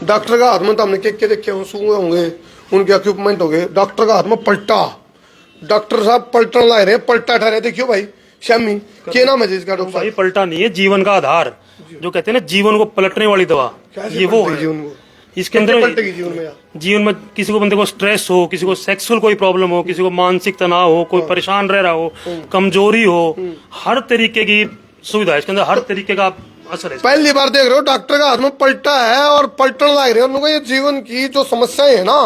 Doctor का हाथ में तो हमने के देखे हों, सूंगे होंगे, उनके इक्विपमेंट हो गए, डॉक्टर का हाथ में पलटा, डॉक्टर साहब पलटन ला रहे हैं, पलटा ठहरे। देखियो भाई श्यामी क्या नाम है इसका डॉक्टर भाई? पलटा नहीं है, जीवन का आधार, जो कहते हैं ना जीवन को पलटने वाली दवा, ये वो है। जीवन को इसके अंदर जीवन में जीवन में किसी को बंदे को स्ट्रेस हो, किसी को सेक्सुअल कोई प्रॉब्लम हो, किसी को मानसिक तनाव हो, कोई परेशान रह रहा हो, कमजोरी हो, हर तरीके की सुविधा है इसके अंदर, हर तरीके का असर है। पहली बार देख रहे हो डॉक्टर का हाथ में पलटा है और पलटन लग रहे हैं उनको। ये जीवन की जो समस्याएं है ना,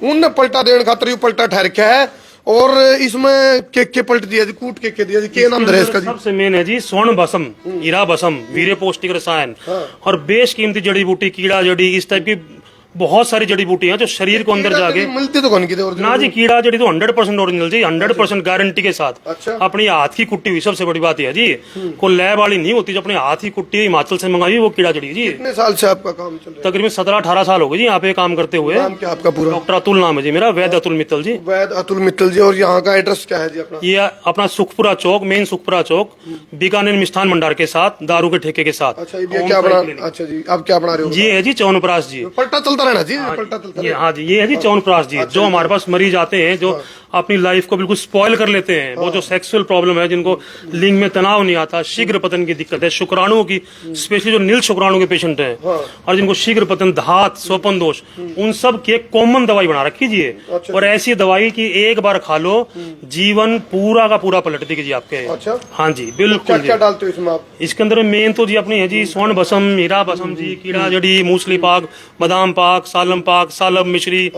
उनने पलटा देने खातर ये पलटा ठहर के है। और इसमें के पलट दिया जी, कूट के दिया जी, क्या नाम है इसका जी? सबसे मेन है जी स्वर्ण भस्म, हीरा भस्म, वीर्य पौष्टिक रसायन और बेशकीमती जड़ी बूटी, कीड़ा जड़ी, इस टाइप की बहुत सारी जड़ी बूटी हैं जो शरीर को अंदर जाके मिलती तो कौन की ना जी। कीड़ा जड़ी तो 100% ओरिजिनल जी, 100% गारंटी के साथ। अच्छा। अपनी हाथ की कुट्टी हुई, सबसे बड़ी बात यह है जी, कोई लैब वाली नहीं होती, जो अपने हाथ की कुट्टी हिमाचल से मंगाई वो कीड़ा जड़ी जी। कितने साल से आपका काम चल रहा है? तकरीबन 17-18 साल हो गए जी यहाँ पे काम करते हुए। नाम क्या आपका पूरा? डॉक्टर अतुल नाम है जी मेरा, वैद्य अतुल मित्तल जी। वैद्य अतुल मित्तल जी। और यहाँ का एड्रेस क्या है जी अपना? ये अपना सुखपुरा चौक, मेन सुखपुरा चौक, बीकानेर मिष्ठान भंडार के साथ, दारू के ठेके के साथ। अच्छा, ये क्या बना? अच्छा जी, आप क्या बना रहे हो? जी है जी च्यवनप्राश जी। पलटा चलता रहना जी, पलटा ये हाँ जी, ये है जी च्यवनप्राश जी। जो हमारे पास मरीज आते हैं जो अपनी लाइफ को बिल्कुल स्पॉइल कर लेते हैं, वो जो सेक्सुअल प्रॉब्लम है, जिनको लिंग में तनाव नहीं आता, शीघ्र पतन की दिक्कत है, शुक्राणुओं की, स्पेशली जो नील शुक्राणु के पेशेंट हैं और जिनको शीघ्र पतन, धात, स्वपन दोष, उन सब की एक कॉमन दवाई बना रखी जी। और ऐसी दवाई की एक बार खा लो, जीवन पूरा का पूरा पलट देगी जी आपके। अच्छा। हाँ जी बिल्कुल। क्या डालते हो इसमें आप? इसके अंदर मेन तो जी अपनी है जी स्वर्ण भस्म, हीरा भस्म जी, कीड़ा जड़ी, मूसली पाक, बादाम पाक, सालम पाक, सालब मिश्री,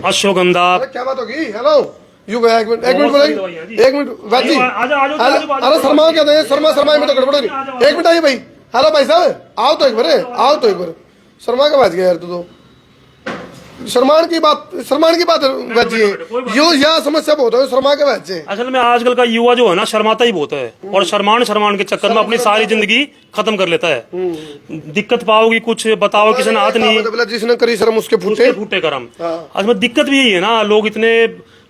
अश्वगंधा। क्या बात होगी? हेलो यू गया, एक मिनट बोलेंगे, एक मिनट वैद जी। अरे शर्मा क्या दें, शर्मा में तो गड़बड़ हो रही। एक मिनट आइए भाई। हेलो भाई साहब, आओ तो एक बार, आओ तो एक बार। शर्मा का बात गया यार, तू तो शर्मान की बात वैद जी है। यो यह समस्या बहुत है शर्मा के वैद से। असल में आजकल का युवा जो है ना, शर्माता ही बहुत है और शर्मान के चक्कर में अपनी सारी जिंदगी खत्म कर लेता है। दिक्कत पाओगी कुछ बताओ, किसी ने हाथ नहीं, जिसने करी शर्म उसके फूटे करम। असल में दिक्कत भी यही है ना, लोग इतने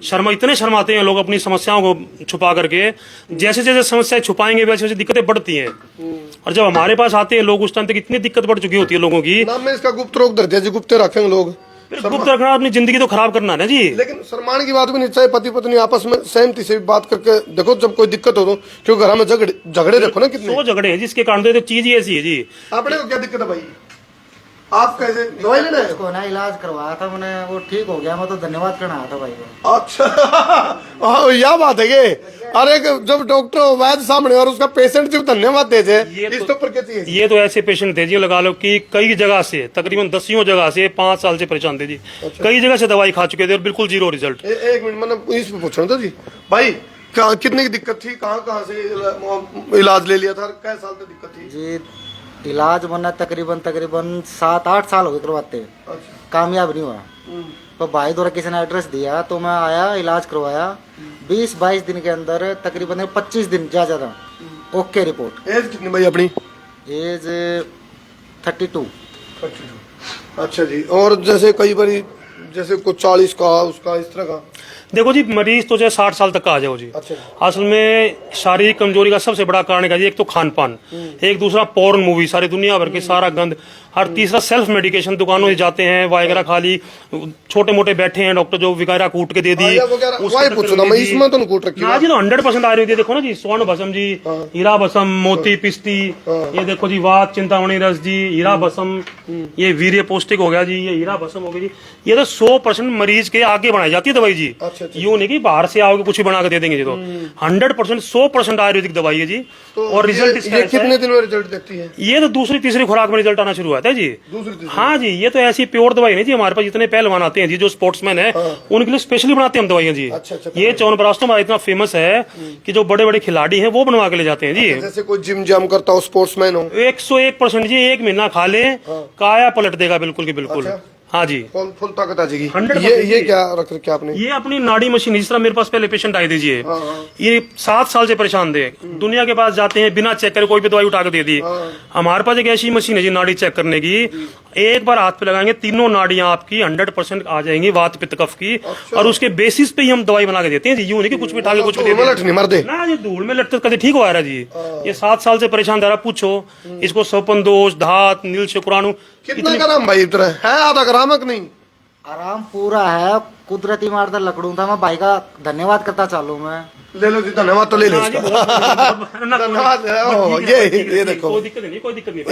शर्माते हैं लोग अपनी समस्याओं को छुपा करके। जैसे जैसे समस्याएं छुपाएंगे वैसे वैसे दिक्कतें बढ़ती हैं। और जब हमारे पास आते हैं लोग, उस टाइम तक इतनी दिक्कत बढ़ चुकी होती है लोगों की। नाम में इसका गुप्त रोग दर्ज है जी, गुप्त रखेंगे लोग। गुप्त रखना, अपनी जिंदगी तो खराब करना है ना जी। लेकिन शर्माने की बात भी नहीं चाहिए। पति पत्नी आपस में सहमति से बात करके देखो, जब कोई दिक्कत हो तो, क्योंकि घर में झगड़े देखो ना कितने। 100 झगड़े हैं जिसके कारण तो चीज ही ऐसी है जी। आपने को क्या दिक्कत है भाई? आप कैसे दवाई लेना है? उसको ना इलाज करवाया था मैंने, वो ठीक हो गया। मैं तो धन्यवाद करना आया था भाई को। अच्छा यह बात है ये। अरे जब डॉक्टर वैद्य सामने और उसका पेशेंट जब धन्यवाद दे दे, इस तो पर क्या चाहिए? ये तो ऐसे पेशेंट थे जी, लगा लो कि कई जगह से, तकरीबन 10 जगह से 5 साल से परेशान थे जी। अच्छा। कई जगह से दवाई खा चुके थे और बिल्कुल जीरो रिजल्ट। एक मिनट, मैंने इस पे पूछना था जी भाई, कितने की दिक्कत थी, कहाँ से इलाज ले लिया था, कै साल तक दिक्कत थी जी? इलाज मैंने तकरीबन 7-8 साल हो गए करवाते। अच्छा। कामयाब नहीं हुआ। तो भाई द्वारा किसी ने एड्रेस दिया तो मैं आया, इलाज करवाया। 20-22 दिन के अंदर तकरीबन 25 दिन ज्यादा ओके रिपोर्ट। एज कितनी भाई अपनी? एज 32। अच्छा जी। और जैसे कई बारी जैसे कुछ 40 का उसका इस तरह का? देखो जी, मरीज तो चाहे 60 साल तक का आ जाओ जी। अच्छा। असल में शारीरिक कमजोरी का सबसे बड़ा कारण है जी, एक तो खान पान, एक दूसरा पॉर्न मूवी, सारी दुनिया भर के सारा गंद, और तीसरा सेल्फ मेडिकेशन। दुकानों में जाते हैं, वायगरा खा ली, छोटे मोटे बैठे हैं डॉक्टर जो विकारा कूट के दे दी। इसमें तो कूट रखी ना जी, तो 100% आयुर्वेद। देखो ना जी, स्वर्ण भस्म जी, हीरा भस्म, मोती पिस्ती, ये देखो जी वात चिंतामणि रस जी, हीरा भस्म, ये वीर्य पौष्टिक हो गया जी, ये हीरा भस्म हो गया जी। ये तो 100% मरीज के आगे बनाई जाती है दवाई जी। यूं नहीं कि बाहर से आओगे कुछ भी बना के दे देंगे जी। तो 100% 100% आयुर्वेदिक दवाई है जी। और रिजल्ट कितने दिन में रिजल्ट देखती है? ये तो दूसरी तीसरी खुराक में रिजल्ट आना शुरू हुआ है जी। हाँ जी, ये तो ऐसी प्योर दवाई नहीं जी। हमारे पास जितने पहलवान आते हैं जी, जो स्पोर्ट्समैन है, उनके लिए स्पेशली बनाते हैं हम दवाइयाँ जी। ये च्यवनप्राश तो हमारा इतना फेमस है कि जो बड़े बड़े खिलाड़ी हैं वो बनवा के ले जाते हैं जी। जैसे कोई जिम जाम करता हो, स्पोर्ट्समैन हो, 101% जी, 1 महीना खा ले, काया पलट देगा बिल्कुल की बिल्कुल। हाँ जी, फुल ताकत आ जाएगी। 100% ये क्या रख रखा आपने? ये अपनी नाड़ी मशीन। जिस तरह मेरे पास पहले पेशेंट आए थे जी, ये 7 साल से परेशान थे, दुनिया के पास जाते हैं बिना चेक करे कोई भी दवाई उठा के दे दी। हमारे पास एक ऐसी मशीन है जी नाड़ी चेक करने की, एक बार हाथ पे लगाएंगे तीनों नाड़ियां आपकी 100% आ जाएंगी, वात पित्त कफ की। और उसके बेसिस पे ही हम दवाई बना के देते हैं जी। यूं नहीं कि कुछ भी ठाके कुछ भी दे ना जी, धूल में लटते कभी ठीक हो रहा है जी। ये 7 साल से परेशान था, पूछो इसको स्वपन दोष, धात, नील शुक्राणु कितना का आराम भाई इतना है आधा ग्रामक नहीं आराम पूरा है, कुदरती मारदा लकड़ू था। मैं भाई का धन्यवाद करता चालू मैं। ले लो जी धन्यवाद तो ले लो इसका। धन्यवाद ये देखो कोई दिक्कत नहीं, कोई दिक्कत नहीं।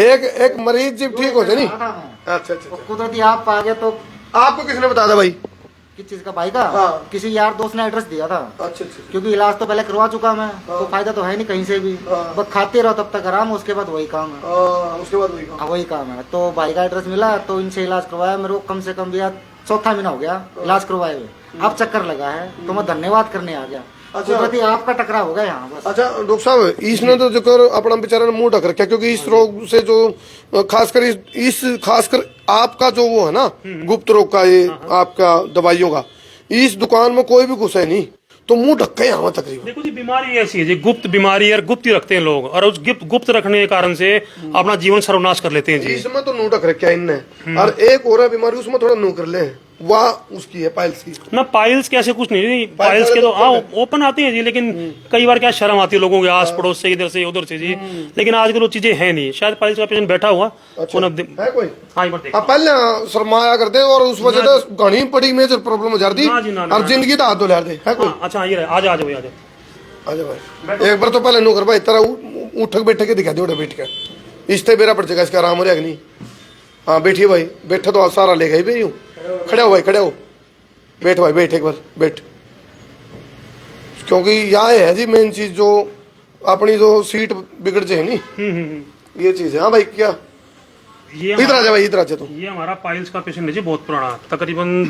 एक मरीज जब ठीक हो जाए नहीं। अच्छा अच्छा कुदरती आप आ गए तो। आपको किसने बताया था भाई? किस चीज का? भाई का हाँ। किसी यार दोस्त ने एड्रेस दिया था। अच्छा अच्छा क्योंकि इलाज तो पहले करवा चुका मैं, तो फायदा तो है नहीं कहीं से भी। बस खाते रहो तब तक आराम, उसके बाद वही काम है। उसके बाद वही काम। वही काम है। तो भाई का एड्रेस मिला तो इनसे इलाज करवाया। मेरे को कम से कम भी चौथा महीना हो गया इलाज करवाए हुए। अब चक्कर लगा है तो मैं धन्यवाद करने आ गया। कुदरती आपका टकराव हो गया यहाँ बस। अच्छा डॉक्टर साहब, इसने तो जो कर अपना बेचारा ने मुंह ढक रखा, क्योंकि इस रोग से जो खासकर आपका जो वो है ना गुप्त रोग का, ये आपका दवाइयों का, इस दुकान में कोई भी घुसा नहीं तो मुंह ढक के यहाँ तकरीबन। देखो जी, बीमारी ऐसी है जी, गुप्त बीमारी है, गुप्त ही रखते हैं लोग, और उस गुप्त रखने के कारण से अपना जीवन सर्वनाश कर लेते हैं जी। इसमें तो मुंह ढक रखा इनने, और एक और है बीमारी उसमें थोड़ा नु कर ले, वह उसकी है पाइल्स की ना। पाइल्स के ऐसे कुछ नहीं जी, पाइल्स के तो ओपन आते हैं जी, लेकिन कई बार क्या शर्म आती है लोगों के आस पड़ोस से, इधर से उधर से जी। लेकिन आजकल वो चीजें है नहीं। शायद पाइल्स का पेशेंट बैठा हुआ है कोई। हाँ पहले सरमाया करते और उस वजह से घनी पड़ी मेजर प्रॉब्लम हो जाती और जिंदगी तो हाथ धो ले है कोई। अच्छा ये आजा आजा भाई आजा आजा भाई, एक बार तो पहले नु कर भाई तेरा उठक बैठ के दिखा दे, उठे बैठ के इससे बेरा पड़ जाएगा, इसका आराम हो रहेगा नहीं। हाँ बैठिए भाई, बैठे तो सारा लेगा ही भाई। खड़े हो भाई, खड़े हो, बैठ भाई, बैठ एक बार बैठ, क्योंकि यहाँ है जी मेन चीज जो अपनी जो सीट बिगड़ जाए नहीं, ये चीज है। हाँ भाई क्या इधर आ जा भाई, इधर आ जा। तो ये हमारा पाइल्स का पेशेंट है जी, बहुत पुराना, तकरीबन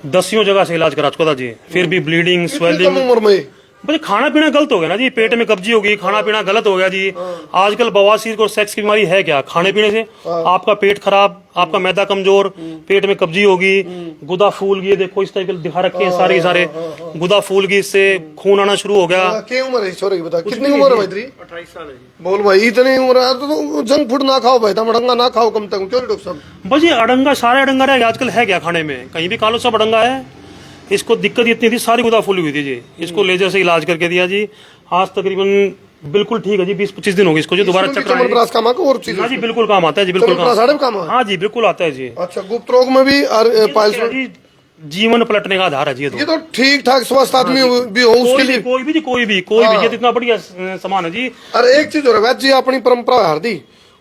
10 जगह से इलाज करा चुका था जी। फिर भी ब्लीडिंग, स्वेलिंग, उम्र में भाई खाना पीना गलत हो गया ना जी, पेट में कब्जी हो गई, खाना पीना गलत हो गया जी। आजकल बवासीर और सेक्स की बीमारी है क्या? खाने पीने से आपका पेट खराब, आपका मैदा कमजोर, पेट में कब्जी होगी, गुदा फूल गई, देखो इस टाइप के दिखा रखे हैं सारे सारे, गुदा फूल गई, इससे खून आना शुरू हो गया। क्या उम्र है छोरे की बता, कितनी उम्र है भाई तेरी? 28 साल है जी। बोल भाई इतनी उम्र है तो जंक फूड ना खाओ भाई, अड़ंगा ना खाओ कम तक, क्यों डॉक्टर साहब? बस ये अड़ंगा, सारे अड़ंगा रहे आजकल है क्या खाने में? कहीं भी खा लो सब अड़ंगा है। इसको दिक्कत इतनी थी, सारी गुदा फूली हुई थी जी, इसको लेजर से इलाज करके दिया जी। आज तकरीबन बिल्कुल ठीक है जी, 20-25 दिन हो गए इसको जी। दोबारा चक्कर और चीज जी बिल्कुल काम आता है जी, बिल्कुल काम। हाँ जी बिल्कुल आता है जी। अच्छा गुप्त रोग में भी पाइल्स जी जीवन पलटने का आधार है जी। ये तो ठीक ठाक स्वस्थ आदमी भी हो उसके लिए कोई भी ये इतना बढ़िया सामान है जी। अरे एक चीज हो रहा है जी, अपनी परंपरा हार दी,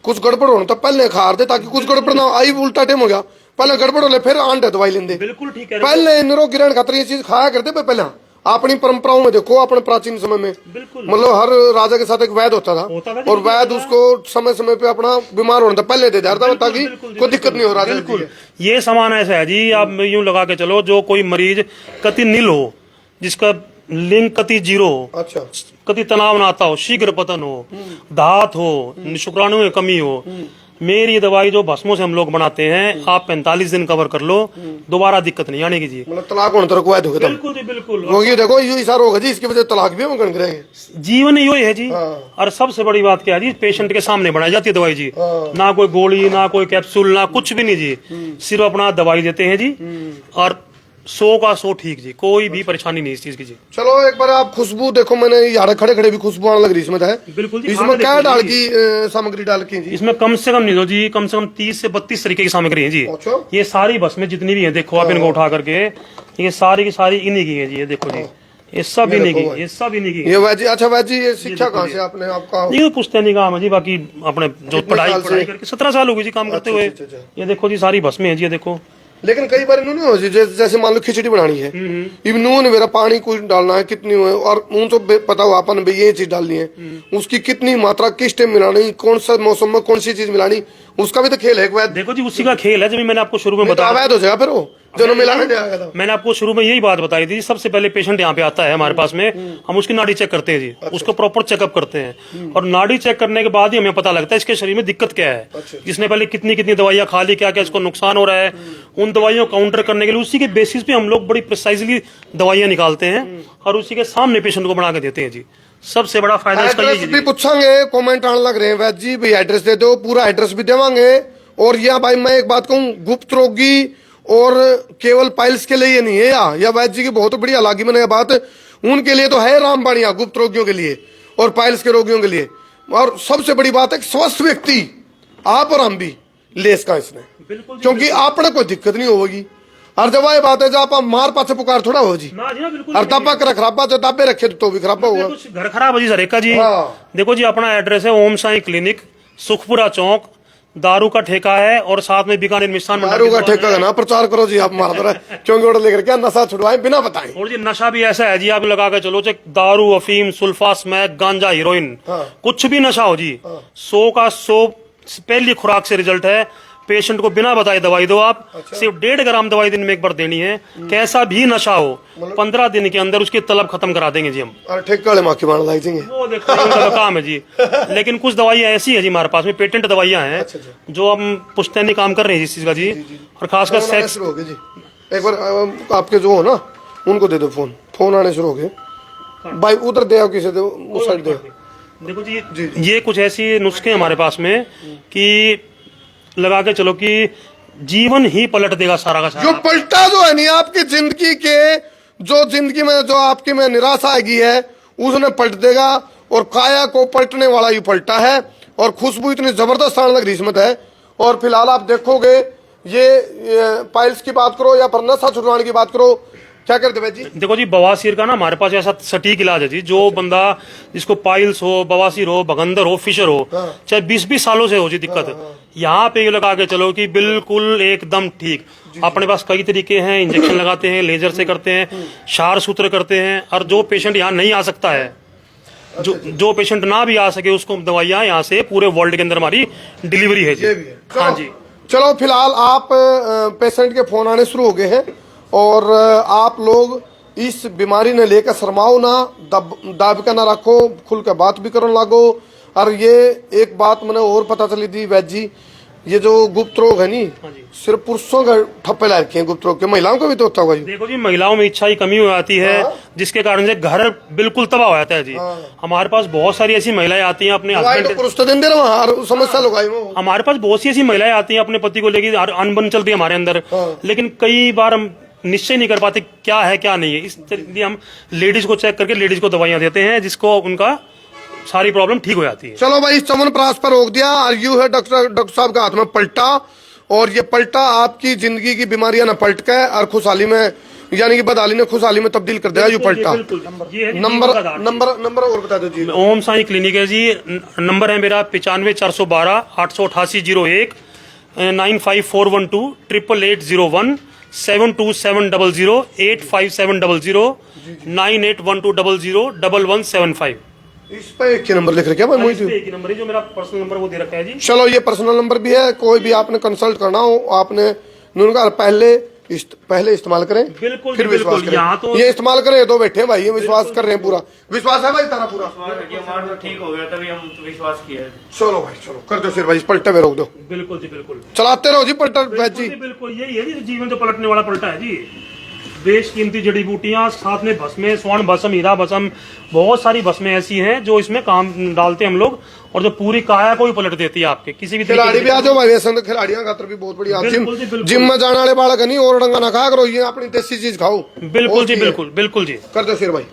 कुछ गड़बड़ होना तो पहले खार दे ताकि कुछ गड़बड़ ना आई। उल्टा टाइम हो गया, पहले गड़बड़ हो ले फिर आंटे दवाई लेंदे। बिल्कुल ठीक है, पहले निरोगी रहने खातर ये चीज खाया करते पे। पहले अपनी परंपराओं में देखो, अपने प्राचीन समय में मतलब हर राजा के साथ एक वैद होता था और वैद उसको समय समय पे अपना बीमार होने पहले दे देता था ताकि कोई दिक्कत नहीं हो। राजा ये सामान ऐसा है जी, आप यूं लगा के चलो, जो कोई मरीज कति नील हो, जिसका लिंग कति 0 हो, अच्छा कति तनाव ना आता हो, शीघ्र पतन हो, धात हो, शुक्राणु में कमी हो, मेरी ये दवाई जो भस्मों से हम लोग बनाते हैं, आप 45 दिन कवर कर लो, दोबारा दिक्कत नहीं आने की जी। मतलब तलाक होने तक वैध हो गया। बिल्कुल जी बिल्कुल। ये देखो ये इशारा होगा जी, इसकी वजह से तलाक भी हम करेंगे। जीवन यही है जी। और सबसे बड़ी बात क्या है जी, पेशेंट के सामने बनाई जाती है दवाई जी। ना कोई गोली, ना कोई कैप्सूल, ना कुछ भी नहीं जी, सिर्फ अपना दवाई देते हैं जी, और 100 का 100 ठीक जी, कोई भी परेशानी नहीं इस चीज की जी। चलो एक बार आप खुशबू देखो, मैंने यार खड़े खड़े भी खुशबू आने लग रही इसमें है। बिल्कुल जी। इसमें क्या डाल की सामग्री डाल की जी? इसमें कम से कम नहीं दो जी, कम से कम 30 से 32 तरीके की सामग्री है जी। अच्छा। ये सारी बस में जितनी भी है देखो आप, इनको उठा करके, ये सारी की सारी इन्हीं की है जी। ये देखो जी, ये सब इन्हीं की, ये सब इन्हीं की। ये वैजी, अच्छा वैजी ये शिक्षा कहाँ से आपने? आपका ये पुश्तैनी नहीं काम है जी, बाकी अपने जो पढ़ाई करके 17 साल हो गई जी काम करते हुए। ये देखो जी सारी बस में है जी, ये देखो। लेकिन कई बार इन्होंने जैसे मान लो खिचड़ी बनानी है, इन्होंने मेरा पानी कुछ डालना है कितनी है, और उन तो पता हुआ अपन भाई ये चीज डालनी है, उसकी कितनी मात्रा किस टाइम मिलानी, कौन सा मौसम में कौन सी चीज मिलानी, उसका भी तो खेल है। देखो जी उसी का खेल है, जब मैंने आपको शुरू में बताया अवैध हो जाएगा फिर वो जो मिलाने जाएगा। मैंने आपको शुरू में यही बात बताई थी, सबसे पहले पेशेंट यहाँ पे आता है हमारे पास में, हम उसकी नाड़ी चेक करते हैं जी। अच्छा। उसको प्रॉपर चेकअप करते हैं, और नाड़ी चेक करने के बाद ही हमें पता लगता है इसके शरीर में दिक्कत क्या है। अच्छा। जिसने पहले कितनी कितनी दवाइयां खा ली, क्या क्या इसको नुकसान हो रहा है, उन दवाइयों को काउंटर करने के लिए उसी के बेसिस पे हम लोग बड़ी प्रिसाइजली दवाइयां निकालते हैं और उसी के सामने पेशेंट को बना के देते हैं जी। सबसे बड़ा फायदा इसका यही है। भी पूछांगे, कमेंट आने लग रहे हैं वैद जी भाई एड्रेस दे दो, पूरा एड्रेस भी देवांगे। और यह भाई मैं एक बात कहूँ, गुप्त रोगी और केवल पाइल्स के लिए ये नहीं है, या वैद जी की बहुत बढ़िया लगी मैंने ये बात, उनके लिए तो है रामबाण, गुप्त रोगियों के लिए और पाइल्स के रोगियों के लिए। और सबसे बड़ी बात है स्वस्थ व्यक्ति आप और हम भी ले इसका इसने बिल्कुल जी, क्योंकि आपने कोई दिक्कत नहीं होगी। और जब ये बात है जब आप मार पाछे पुकार थोड़ा हो जी, ना जी ना बिल्कुल और दबा कर खराबा जो दाबे रखे तो भी खराबा होगा। कुछ घर खराब है जी सर एक जी। हाँ। देखो जी अपना एड्रेस है ओम साई क्लिनिक, सुखपुरा चौक, दारू का ठेका है और साथ में बीकानेर मिष्ठान मंडल दारू की का दुकान ठेका है। का ना प्रचार करो जी आप मार दो क्योंकि ऑर्डर लेकर क्या नशा छुड़वाए बिना बताए। और जी नशा भी ऐसा है जी आप लगा के चलो चाहे दारू अफीम सुल्फा स्मैक गांजा हीरोइन हाँ। कुछ भी नशा हो जी 100 का 100 पहली खुराक से रिजल्ट है। पेशेंट को बिना बताए दवाई दो आप। सिर्फ 1.5 ग्राम दवाई दिन में एक बार देनी है। कैसा भी नशा हो 15 दिन के अंदर उसकी तलब खत्म करा देंगे जी हम। और ठेका वाले माखी मार लाई देंगे। वो देखते हैं उनका तो काम है जी। लेकिन कुछ दवाइयां ऐसी है जी हमारे पास में पेटेंट दवाइयां हैं जो हम पुश्तैनी काम कर रहे हैं इस चीज का जी। और खासकर फोन आने सेक्स शुरू हो गए जी। एक बार आपके जो हो ना उनको दे दो फोन आने शुरू हो गए भाई। उधर दे आओ किसी दे उस साइड दे। देखो जी ये कुछ ऐसी नुस्खे हमारे पास में कि लगा के चलो कि जीवन ही पलट देगा सारा का जो सारा। पलटा जो है नहीं आपकी जिंदगी के जो जिंदगी में जो आपकी में निराशा आएगी है उसने पलट देगा। और काया को पलटने वाला ही पलटा है। और खुशबू इतनी जबरदस्त आने लग रही इसमें है। और फिलहाल आप देखोगे ये पाइल्स की बात करो या फिर नशा छुड़वाने की बात करो क्या करते भाई जी। देखो जी बवासीर का ना हमारे पास ऐसा सटीक इलाज है जी। जो बंदा जिसको पाइल्स हो बवासीर हो भगंदर हो फिशर हो चाहे 20-20 सालों से हो जी दिक्कत यहाँ पे लगा के चलो कि बिल्कुल एकदम ठीक। अपने पास कई तरीके हैं इंजेक्शन लगाते हैं लेजर से करते हैं क्षार सूत्र करते हैं। और जो पेशेंट यहाँ नहीं आ सकता है जो पेशेंट ना भी आ सके उसको दवाइयाँ यहाँ से पूरे वर्ल्ड के अंदर हमारी डिलीवरी है जी। हाँ जी चलो फिलहाल आप पेशेंट के फोन आने शुरू हो गए हैं। और आप लोग इस बीमारी ने लेकर शर्माओ ना दाब के ना रखो खुल के बात भी करने लागो। और ये एक बात मैंने और पता चली थी वैद जी ये जो गुप्त रोग है नहीं सिर्फ पुरुषों का ठप्पे ला रखे हैं गुप्त रोग के महिलाओं का भी तो होता होगा जी। देखो जी महिलाओं में इच्छा की कमी हो जाती है जिसके कारण से घर बिल्कुल तबाह हो जाता है जी। हमारे पास बहुत सारी ऐसी महिलाएं आती हैं अपने हस्बैंड पुरुष तो दिन दे रहा हर समस्या लगाई वो। हमारे पास बहुत सी ऐसी महिलाएं आती हैं अपने पति को लेकर अनबन चलती है हमारे अंदर। लेकिन कई बार हम निश्चय नहीं कर पाते क्या है क्या नहीं है। इसलिए हम लेडीज को चेक करके लेडीज को दवाइयां देते हैं जिसको उनका सारी प्रॉब्लम ठीक हो जाती है। चलो भाई इस चमनप्राश पर रोक दिया। और यू है डॉक्टर साहब का हाथ में पलटा। और ये पलटा आपकी जिंदगी की बीमारियां न पलट के और खुशहाली में यानी कि बदहाली ने खुशहाली में तब्दील कर दिया। यू पलटा नंबर और बता दो जी। ओम साई क्लिनिक है जी। नंबर है मेरा 95 412 888 01 95412 88801 72700 85700 981200 1175। इस पे एक ही नंबर लिख रखे भाई मोहित। एक ही नंबर है जो मेरा पर्सनल नंबर वो दे रखा है जी। चलो ये पर्सनल नंबर भी है। कोई भी आपने कंसल्ट करना हो आपने पहले इस्तेमाल करें बिल्कुल फिर विश्वास बिल्कुल। यहाँ तो करें। ये इस्तेमाल करें तो बैठे भाई ये विश्वास कर रहे हैं पूरा विश्वास है भाई तारा पूरा। हमारा ठीक हो गया तभी हम विश्वास किया। चलो भाई चलो कर दो फिर भाई पलटे में रोक दो। बिल्कुल जी बिल्कुल चलाते रहो जी पलटा भाई जी। बिल्कुल यही है जी जीवन जो पलटने वाला पलटा है जी। बेशकीमती जड़ी बूटियां साथ में भस्में स्वर्ण भस्म हीरा भस्म बहुत सारी भस्में ऐसी हैं जो इसमें काम डालते हैं हम लोग और जो पूरी काया को भी पलट देती है आपके किसी भी खिलाड़ी भी आ जाओ भाई ऐसा खिलाड़ियों खातर भी बहुत बढ़िया। जिम में जाने वाले बालक नहीं और डंगा ना खाया करो ये अपनी देसी चीज खाओ। बिल्कुल जी बिल्कुल बिल्कुल जी कर दो फिर भाई।